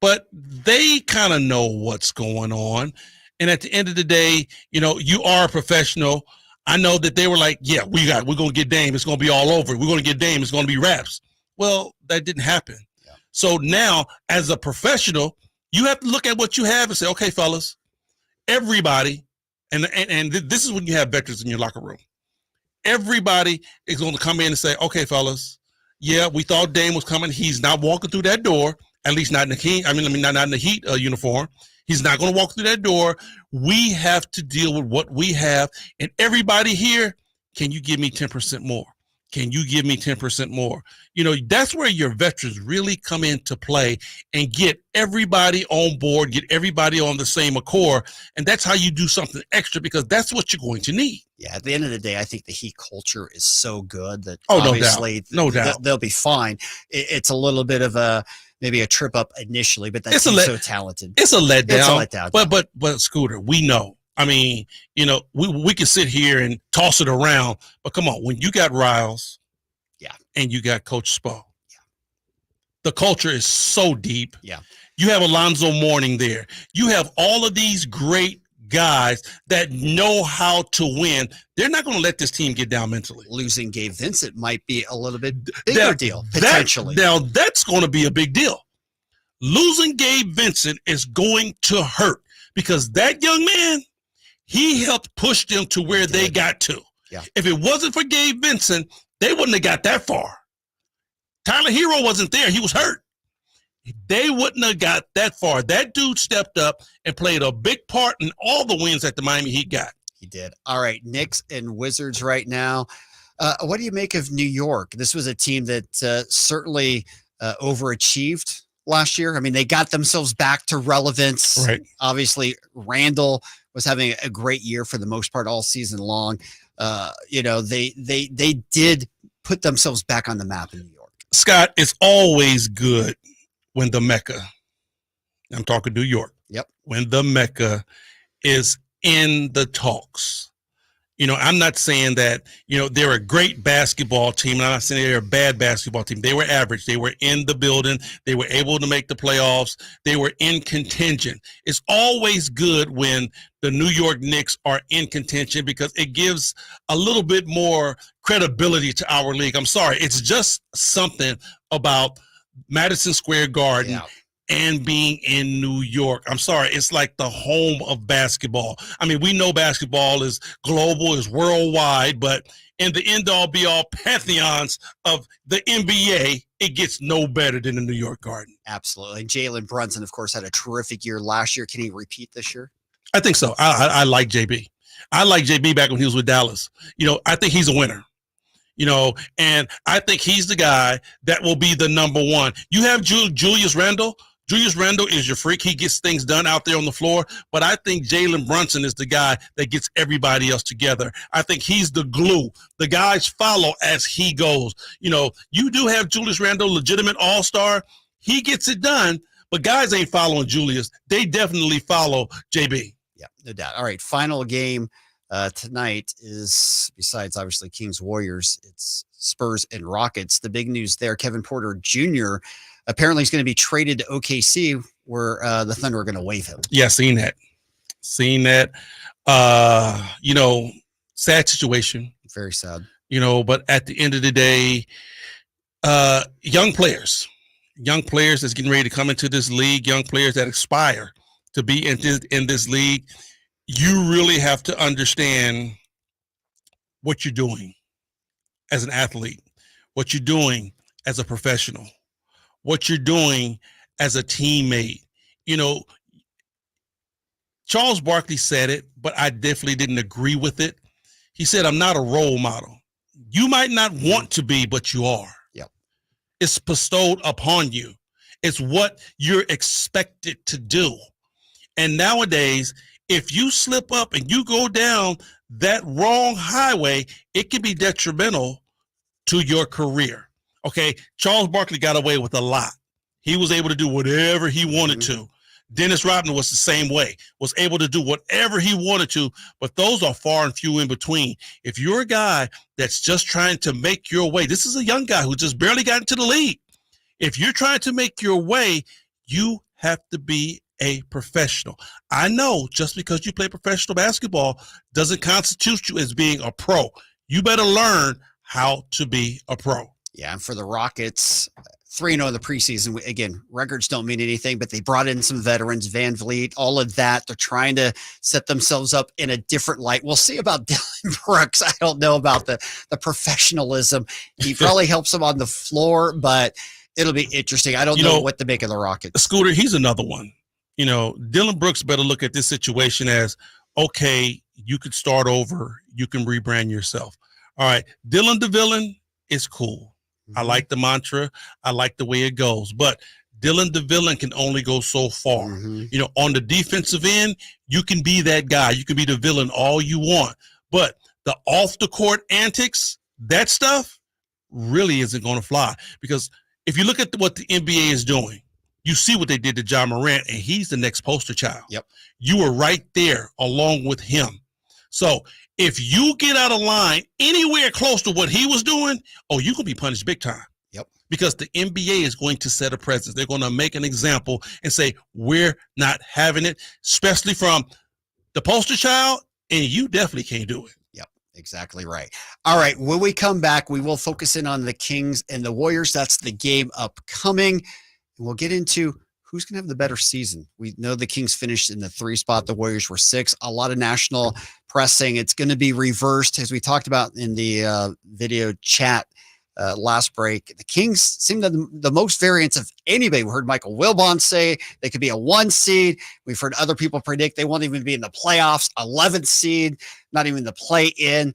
but they kind of know what's going on. And at the end of the day, you know, you are a professional. I know that they were like, yeah, we're going to get Dame. It's going to be all over. We're going to get Dame. It's going to be wraps. Well, that didn't happen. Yeah. So now, as a professional, you have to look at what you have and say, okay, fellas, everybody, and this is when you have veterans in your locker room. Everybody is going to come in and say, okay, fellas, yeah, we thought Dame was coming. He's not walking through that door, at least not in the not in the Heat uniform. He's not going to walk through that door. We have to deal with what we have. And everybody here, can you give me 10% more? Can you give me 10% more? You know, that's where your veterans really come into play and get everybody on board, get everybody on the same accord. And that's how you do something extra, because that's what you're going to need. Yeah, at the end of the day, I think the Heat culture is so good that obviously no doubt. They'll be fine. It's a little bit of maybe a trip up initially, but that's so talented. It's a letdown. But Scooter, we know. I mean, you know, we can sit here and toss it around, but come on, when you got Riles, and you got Coach Spo, the culture is so deep. Yeah, you have Alonzo Mourning there. You have all of these great guys that know how to win. They're not going to let this team get down mentally. Losing Gabe Vincent might be a little bit bigger deal, potentially. Now, that's going to be a big deal. Losing Gabe Vincent is going to hurt, because that young man, he helped push them to where they got to. Yeah. If it wasn't for Gabe Vincent, they wouldn't have got that far. Tyler Hero wasn't there. He was hurt. They wouldn't have got that far. That dude stepped up and played a big part in all the wins that the Miami Heat got. He did. All right, Knicks and Wizards right now. What do you make of New York? This was a team that certainly overachieved last year. I mean, they got themselves back to relevance. Right. Obviously, Randall was having a great year for the most part all season long. You know, they did put themselves back on the map in New York. Scott, it's always good when the Mecca, I'm talking New York. Yep. When the Mecca is in the talks. You know, I'm not saying that, you know, they're a great basketball team. I'm not saying they're a bad basketball team. They were average. They were in the building. They were able to make the playoffs. They were in contention. It's always good when the New York Knicks are in contention, because it gives a little bit more credibility to our league. I'm sorry. It's just something about Madison Square Garden. Yeah. And being in New York. I'm sorry, it's like the home of basketball. I mean, we know basketball is global, is worldwide, but in the end-all, be-all pantheons of the NBA, it gets no better than the New York Garden. Absolutely. And Jalen Brunson, of course, had a terrific year last year. Can he repeat this year? I think so. I like JB. I like JB back when he was with Dallas. You know, I think he's a winner. You know, and I think he's the guy that will be the number one. You have Julius Randle. Julius Randle is your freak. He gets things done out there on the floor. But I think Jalen Brunson is the guy that gets everybody else together. I think he's the glue. The guys follow as he goes. You know, you do have Julius Randle, legitimate all-star. He gets it done, but guys ain't following Julius. They definitely follow JB. Yeah, no doubt. All right, final game tonight is, besides obviously Kings Warriors, it's Spurs and Rockets. The big news there, Kevin Porter Jr. apparently is going to be traded to OKC, where the Thunder are going to waive him. Yeah, seen that. You know, sad situation. Very sad. You know, but at the end of the day, young players that's getting ready to come into this league, young players that aspire to be in this league, you really have to understand what you're doing as an athlete, what you're doing as a professional, what you're doing as a teammate. You know, Charles Barkley said it, but I definitely didn't agree with it. He said, I'm not a role model. You might not want to be, but you are. Yep. It's bestowed upon you. It's what you're expected to do. And nowadays, if you slip up and you go down that wrong highway, it can be detrimental to your career. Okay, Charles Barkley got away with a lot. He was able to do whatever he wanted to. Dennis Rodman was the same way, was able to do whatever he wanted to, but those are far and few in between. If you're a guy that's just trying to make your way, this is a young guy who just barely got into the league. If you're trying to make your way, you have to be a professional. I know just because you play professional basketball doesn't constitute you as being a pro. You better learn how to be a pro. Yeah, and for the Rockets, 3-0 in the preseason. Again, records don't mean anything, but they brought in some veterans, Van Vliet, all of that. They're trying to set themselves up in a different light. We'll see about Dylan Brooks. I don't know about the professionalism. He probably helps them on the floor, but it'll be interesting. I don't know what to make of the Rockets. Scooter, he's another one. You know, Dylan Brooks better look at this situation as, okay, you could start over. You can rebrand yourself. All right, Dylan the villain is cool. I like the mantra. I like the way it goes. But Dylan the villain can only go so far. You know, on the defensive end, you can be that guy. You can be the villain all you want. But the off-the-court antics, that stuff really isn't going to fly. Because if you look at what the NBA is doing, you see what they did to Ja Morant, and he's the next poster child. Yep. You were right there along with him. So if you get out of line anywhere close to what he was doing, you're going to be punished big time. Yep. Because the NBA is going to set a precedent. They're going to make an example and say, we're not having it, especially from the poster child, and you definitely can't do it. Yep, exactly right. All right, when we come back, we will focus in on the Kings and the Warriors. That's the game upcoming. And we'll get into who's going to have the better season. We know the Kings finished in the 3 spot. The Warriors were 6. A lot of national press saying it's going to be reversed. As we talked about in the video chat last break, the Kings seem to have the most variance of anybody. We heard Michael Wilbon say they could be a 1 seed. We've heard other people predict they won't even be in the playoffs, 11th seed, not even the play-in.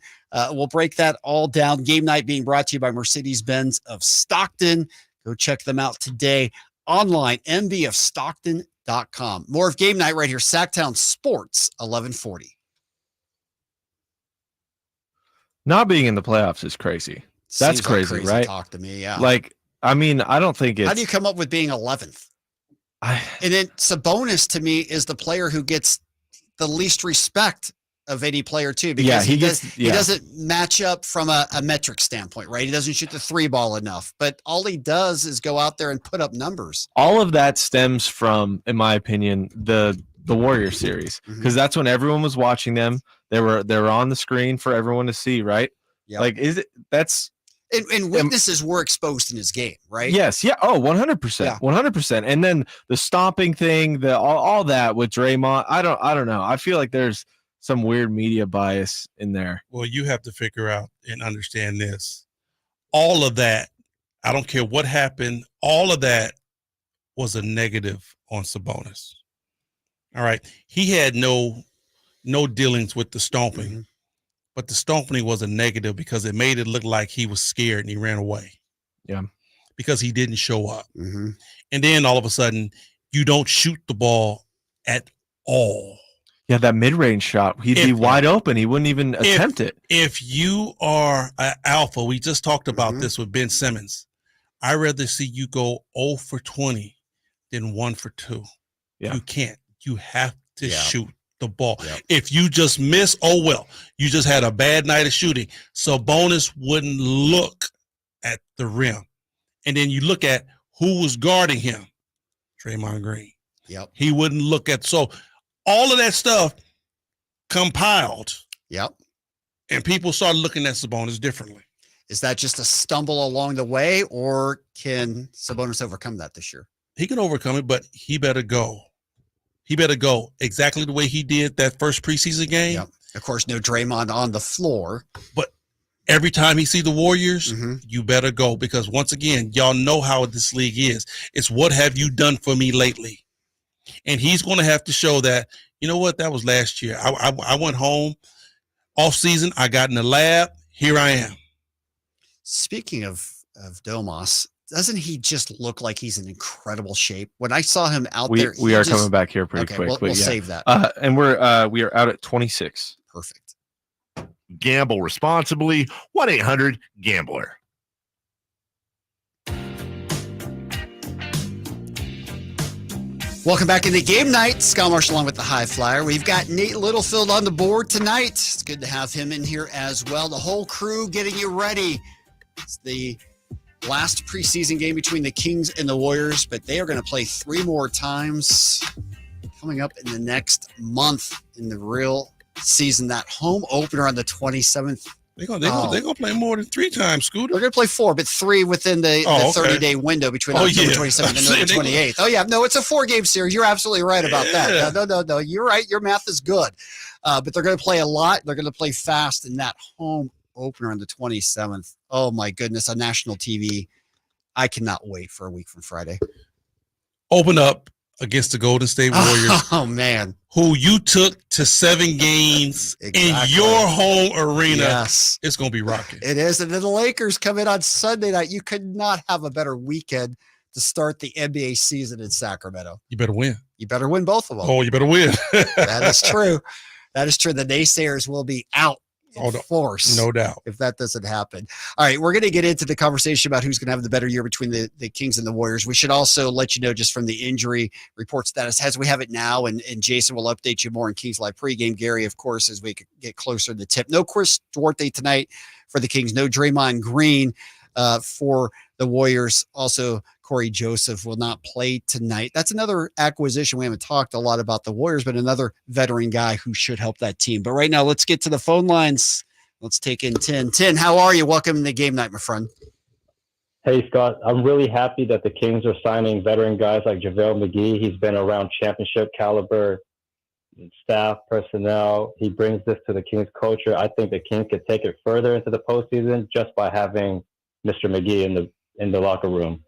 We'll break that all down. Game night being brought to you by Mercedes-Benz of Stockton. Go check them out today. Online, mbofstockton.com. More of Game Night right here, Sacktown Sports, 1140. Not being in the playoffs is crazy. That's crazy, right? Talk to me, yeah. Like, I mean, I don't think it's... How do you come up with being 11th? And then Sabonis, to me, is the player who gets the least respect of any player, too, because he doesn't match up from a metric standpoint, right? He doesn't shoot the 3 ball enough, but all he does is go out there and put up numbers. All of that stems from, in my opinion, the Warrior series, because that's when everyone was watching them. They were on the screen for everyone to see, right? Yep. Like, and weaknesses were exposed in his game, right? Yes. Yeah. Oh, 100%. 100%. And then the stomping thing, all that with Draymond, I don't know. I feel like there's some weird media bias in there. Well, you have to figure out and understand this. All of that, I don't care what happened, all of that was a negative on Sabonis. All right. He had no dealings with the stomping, but the stomping was a negative because it made it look like he was scared and he ran away. Yeah. Because he didn't show up. And then all of a sudden, you don't shoot the ball at all. Yeah, that mid-range shot, he'd be wide open. He wouldn't even attempt it. If you are an alpha, we just talked about this with Ben Simmons. I'd rather see you go 0 for 20 than 1 for 2. Yeah. You can't. You have to shoot the ball. If you just miss, oh well. You just had a bad night of shooting. Sabonis wouldn't look at the rim. And then you look at who was guarding him. Draymond Green. Yep. He wouldn't look at so all of that stuff compiled. Yep. And people started looking at Sabonis differently. Is that just a stumble along the way, or can Sabonis overcome that this year? He can overcome it, but he better go. He better go exactly the way he did that first preseason game. Yep. Of course, no Draymond on the floor. But every time he see the Warriors, you better go, because once again, y'all know how this league is. It's what have you done for me lately? And he's going to have to show that, you know what, that was last year. I went home off season. I got in the lab. Here I am. Speaking of Domas, doesn't he just look like he's in incredible shape? When I saw him out there, we are coming back here pretty quick. We'll save that. And we are out at 26. Perfect. Gamble responsibly. 1-800-GAMBLER. Welcome back into Game Night. Scott Marsh along with the High Flyer. We've got Nate Littlefield on the board tonight. It's good to have him in here as well. The whole crew getting you ready. It's the last preseason game between the Kings and the Warriors, but they are going to play 3 more times coming up in the next month in the real season. That home opener on the 27th. They're gonna play more than 3 times, Scooter. They're gonna play 4, but 3 within the 30-day window between October 27th and November 28th. Oh yeah, no, it's a 4-game series. You're absolutely right about that. No, you're right. Your math is good. But they're gonna play a lot. They're gonna play fast in that home opener on the 27th. Oh my goodness, on national TV. I cannot wait for a week from Friday. Open up against the Golden State Warriors. Oh man. Who you took to 7 games in your home arena. Yes. It's going to be rocking. It is. And then the Lakers come in on Sunday night. You could not have a better weekend to start the NBA season in Sacramento. You better win. You better win both of them. Oh, you better win. That is true. That is true. The naysayers will be out in force. No doubt. If that doesn't happen. All right, we're going to get into the conversation about who's going to have the better year between the Kings and the Warriors. We should also let you know just from the injury report status as we have it now, and Jason will update you more in Kings Live pregame. Gary, of course, as we get closer to the tip. No Chris Duarte tonight for the Kings. No Draymond Green for the Warriors. Also, Corey Joseph will not play tonight. That's another acquisition. We haven't talked a lot about the Warriors, but another veteran guy who should help that team. But right now, let's get to the phone lines. Let's take in Tin. Tin, how are you? Welcome to Game Night, my friend. Hey, Scott. I'm really happy that the Kings are signing veteran guys like JaVale McGee. He's been around championship caliber staff, personnel. He brings this to the Kings culture. I think the Kings could take it further into the postseason just by having Mr. McGee in the locker room.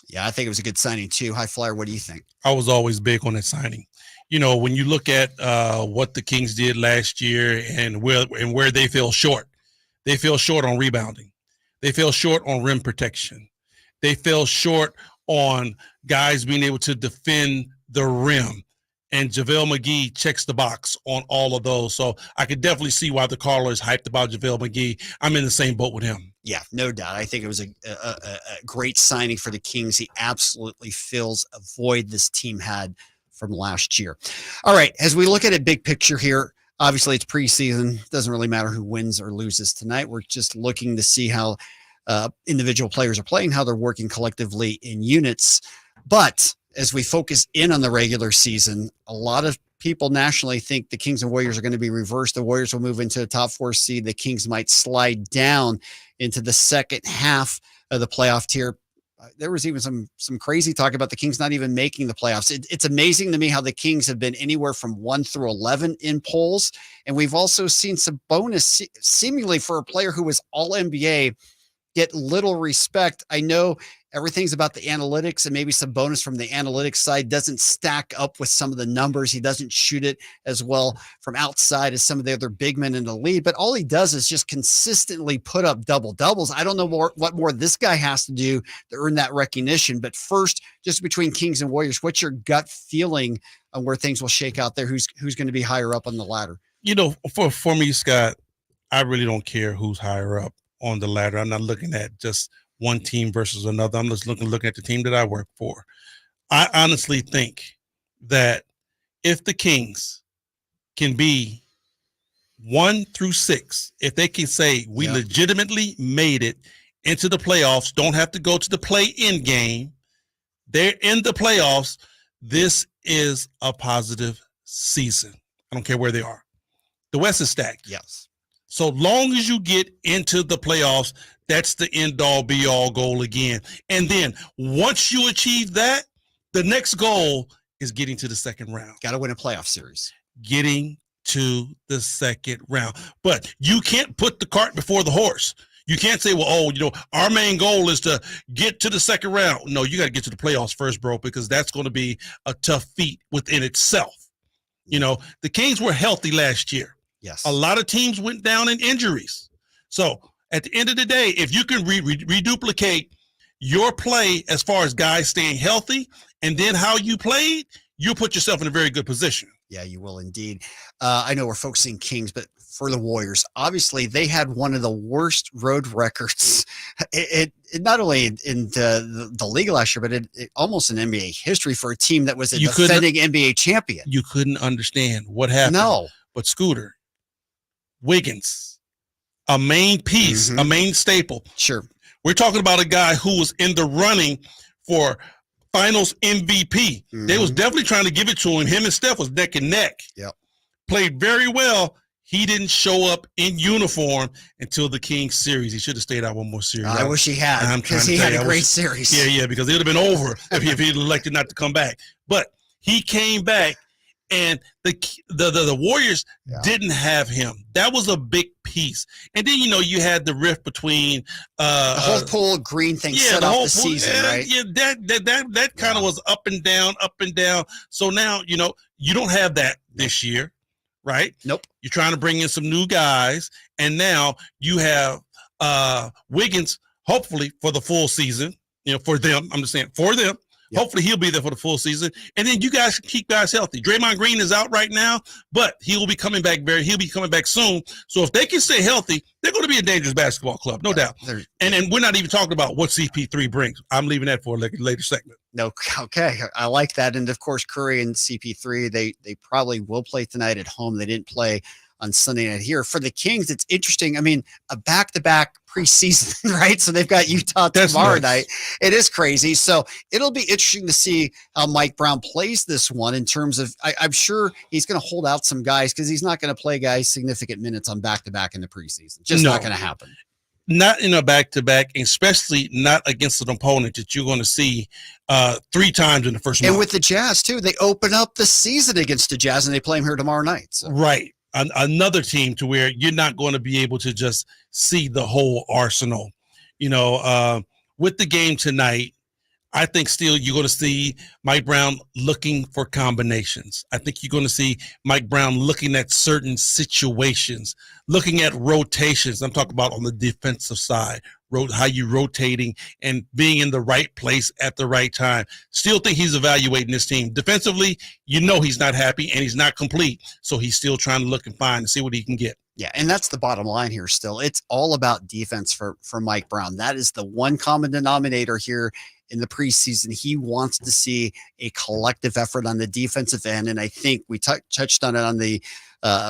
Yeah, I think it was a good signing too. High Flyer, what do you think? I was always big on that signing. You know, when you look at what the Kings did last year and where they fell short on rebounding. They fell short on rim protection. They fell short on guys being able to defend the rim. And JaVale McGee checks the box on all of those. So I could definitely see why the caller is hyped about JaVale McGee. I'm in the same boat with him. Yeah, no doubt. I think it was a great signing for the Kings. He absolutely fills a void this team had from last year. All right, as we look at it big picture here, obviously it's preseason. Doesn't really matter who wins or loses tonight. We're just looking to see how individual players are playing, how they're working collectively in units. But as we focus in on the regular season, a lot of people nationally think the Kings and Warriors are going to be reversed. The Warriors will move into a top 4 seed. The Kings might slide down into the second half of the playoff tier. There was even some crazy talk about the Kings not even making the playoffs. It's amazing to me how the Kings have been anywhere from 1 through 11 in polls. And we've also seen some bonus seemingly for a player who was all NBA get little respect. I know everything's about the analytics, and maybe some bonus from the analytics side doesn't stack up with some of the numbers. He doesn't shoot it as well from outside as some of the other big men in the league, but all he does is just consistently put up double doubles. I don't know what more this guy has to do to earn that recognition. But first, just between Kings and Warriors, what's your gut feeling on where things will shake out there? Who's going to be higher up on the ladder? You know, for me, Scott, I really don't care who's higher up on the ladder. I'm not looking at just one team versus another. I'm just looking at the team that I work for. I honestly think that if the Kings can be 1 through 6, if they can say we legitimately made it into the playoffs, don't have to go to the play-in game, they're in the playoffs, this is a positive season. I don't care where they are. The West is stacked. Yes. So long as you get into the playoffs, that's the end-all, be-all goal again. And then once you achieve that, the next goal is getting to the second round. Got to win a playoff series. Getting to the second round. But you can't put the cart before the horse. You can't say, well, our main goal is to get to the second round. No, you got to get to the playoffs first, bro, because that's going to be a tough feat within itself. The Kings were healthy last year. Yes. A lot of teams went down in injuries. So at the end of the day, if you can reduplicate your play as far as guys staying healthy and then how you played, you'll put yourself in a very good position. Yeah, you will indeed. I know we're focusing Kings, but for the Warriors, obviously they had one of the worst road records. It not only in the league last year, but it almost in NBA history for a team that was a defending NBA champion. You couldn't understand what happened. No. But Scooter, Wiggins, a main piece, a main staple. Sure. We're talking about a guy who was in the running for Finals MVP. They was definitely trying to give it to him. Him and Steph was neck and neck. Yep. Played very well. He didn't show up in uniform until the Kings series. He should have stayed out one more series. I wish he had, because he had a great series. Yeah, because it would have been over if he elected not to come back. But he came back, and the Warriors didn't have him. That was a big piece. And then, you had the rift between the whole pool green thing set off the season, right? Yeah, that kind of was up and down. So now, you don't have that this year. Right? Nope. You're trying to bring in some new guys, and now you have Wiggins, hopefully for the full season. For them, I'm just saying for them. Yep. Hopefully he'll be there for the full season, and then you guys keep guys healthy. Draymond Green is out right now, but he will be coming back he'll be coming back soon. So if they can stay healthy, they're going to be a dangerous basketball club, no doubt. And then we're not even talking about what CP3 brings. I'm leaving that for a later segment. No, okay, I like that. And of course, Curry and CP3, they probably will play tonight at home. They didn't play on Sunday night here. For the Kings, it's interesting. I mean, a back-to-back preseason, right? So they've got Utah tomorrow night. It is crazy. So it'll be interesting to see how Mike Brown plays this one in terms of, I'm sure he's going to hold out some guys because he's not going to play guys significant minutes on back-to-back in the preseason. Just not going to happen. Not in a back-to-back, especially not against an opponent that you're going to see 3 times in the first month. And with the Jazz, too, they open up the season against the Jazz, and they play them here tomorrow night. So. Right. Another team to where you're not going to be able to just see the whole arsenal. With the game tonight, I think still you're going to see Mike Brown looking for combinations. I think you're going to see Mike Brown looking at certain situations, looking at rotations. I'm talking about on the defensive side, how you rotating and being in the right place at the right time. Still think he's evaluating this team. Defensively, he's not happy and he's not complete. So he's still trying to look and find and see what he can get. Yeah, and that's the bottom line here still. It's all about defense for Mike Brown. That is the one common denominator here in the preseason. He wants to see a collective effort on the defensive end, and I think we touched on it on the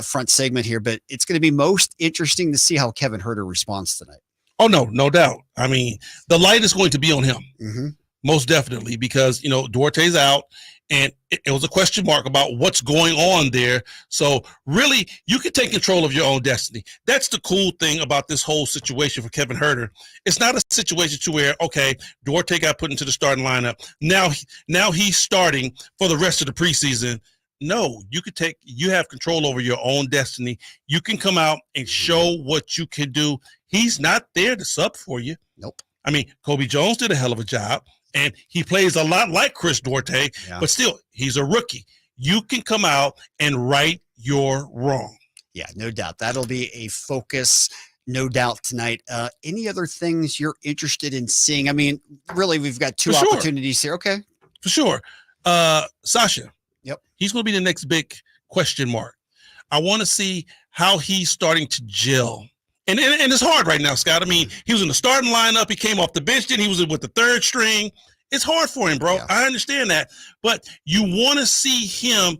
front segment here, but it's going to be most interesting to see how Kevin Huerter responds tonight. Oh, no doubt. I mean, the light is going to be on him, most definitely, because, Duarte's out, and it was a question mark about what's going on there. So really, you can take control of your own destiny. That's the cool thing about this whole situation for Kevin Huerter. It's not a situation to where, okay, Duarte got put into the starting lineup. Now he's starting for the rest of the preseason. No, you have control over your own destiny. You can come out and show what you can do. He's not there to sub for you. Nope. I mean, Kobe Jones did a hell of a job. And he plays a lot like Chris Duarte, but still, he's a rookie. You can come out and right your wrong. Yeah, no doubt. That'll be a focus, no doubt, tonight. Any other things you're interested in seeing? I mean, really, we've got 2 opportunities here. Okay. For sure. Sasha. Yep. He's going to be the next big question mark. I want to see how he's starting to gel. And it's hard right now, Scott. I mean, he was in the starting lineup. He came off the bench. Then he was with the third string. It's hard for him, bro. Yeah. I understand that. But you want to see him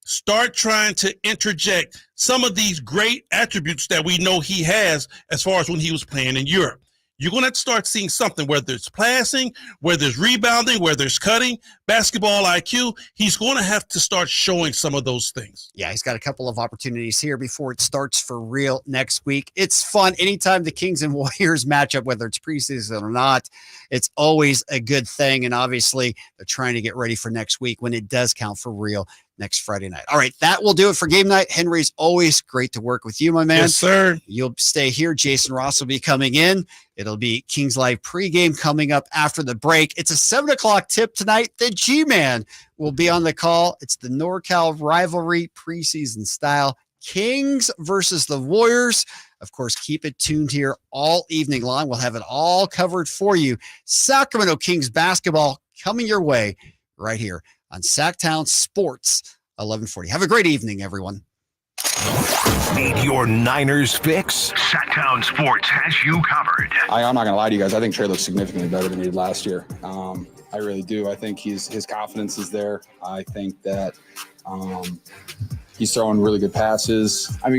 start trying to interject some of these great attributes that we know he has as far as when he was playing in Europe. You're going to have to start seeing something, whether it's passing, whether it's rebounding, whether it's cutting, basketball IQ. He's going to have to start showing some of those things. Yeah, he's got a couple of opportunities here before it starts for real next week. It's fun. Anytime the Kings and Warriors match up, whether it's preseason or not, it's always a good thing. And obviously, they're trying to get ready for next week when it does count for real next Friday night. All right, that will do it for game night. Henry's always great to work with you, my man. Yes, sir. You'll stay here. Jason Ross will be coming in. It'll be Kings Live pregame coming up after the break. It's a 7 o'clock tip tonight. The G-Man will be on the call. It's the NorCal rivalry preseason style. Kings versus the Warriors. Of course, keep it tuned here all evening long. We'll have it all covered for you. Sacramento Kings basketball coming your way right here on Sacktown Sports 1140. Have a great evening, everyone. Need your Niners fix? Sacktown Sports has you covered. I'm not going to lie to you guys. I think Trey looks significantly better than he did last year. I really do. I think his confidence is there. I think that he's throwing really good passes. I mean,